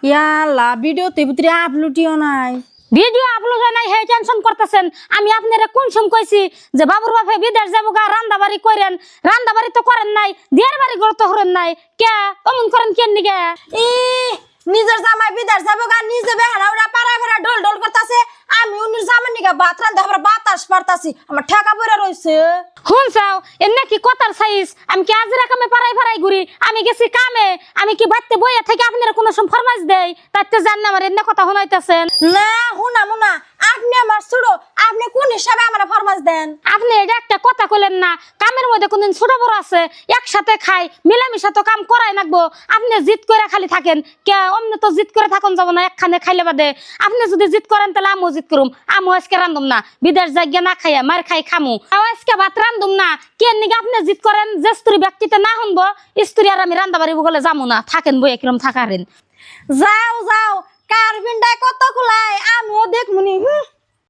ইয়াল্লা ভিডিও তে ভিতরে আপলোডিও নাই। ভিডিও আপলোড হয় নাই, হে টেনশন করতেছেন। আমি আপনারা কোন সময় কইছি যে বাবুর বাপে বিদেশ যাবো গা, রান্না বাড়ি করেন? রান্না বাড়ি তো করেন নাই, দিয়ার বাড়ি করে তো হরেন নাই। কে অমন করেন কেন নিগে? ই নিজের জামাই বিদেশ যাবো গা, নিজে বেহারা ওরা পাড়া ফেরা ডল ডল করতেছে। আমি উনির জামাই নিগা ভাত রান্ধে আমরা বাতাস পারতাছি, আমার ঠেকা পড়ে রইছে। হুন চাও এনে কি কথার সাইজ? আমি কি আজরা কামে পাড়াই পাড়াই ঘুরি? আমি গেছি কামে, আমি কি বাড়তে বইয়া থেকে আপনারা কোনো সময় ফরমাইশ দেই? তাইতে জান না আমার এনে কথা শুনাইতেছেন না হুনা মুনা, আপনি আমার ছোট, আপনি কোন হিসাবে আমার ফরমাস দেন? আপনি। এটা একটা কথা কইলেন না, কামের মধ্যে কোনদিন ছোট বড় আছে? একসাথে খাই, মিলামিশা তো কাম করাই লাগবো। আপনি জিদ করে খালি থাকেন কে? অমনি তো জিদ করে থাকুন যাব না একখানে খাইলে বাদে। আপনি যদি জিদ করেন তাহলে আমিও জিদ করুম। আমিও আজকে রান্ধুম না, বিদেশ যাইয়া না খাইয়া মার খাই খামু। আজকে ভাত রান্ধুম না। কে নিগে আপনি জিদ করেন? যে স্ত্রী ব্যক্তিতে না শুনবো, স্ত্রী আর আমি রান্না বাড়ি বলে যামু না। থাকেন বই একরম থাকারেন। যাও যাও, কার ভিন্ডায়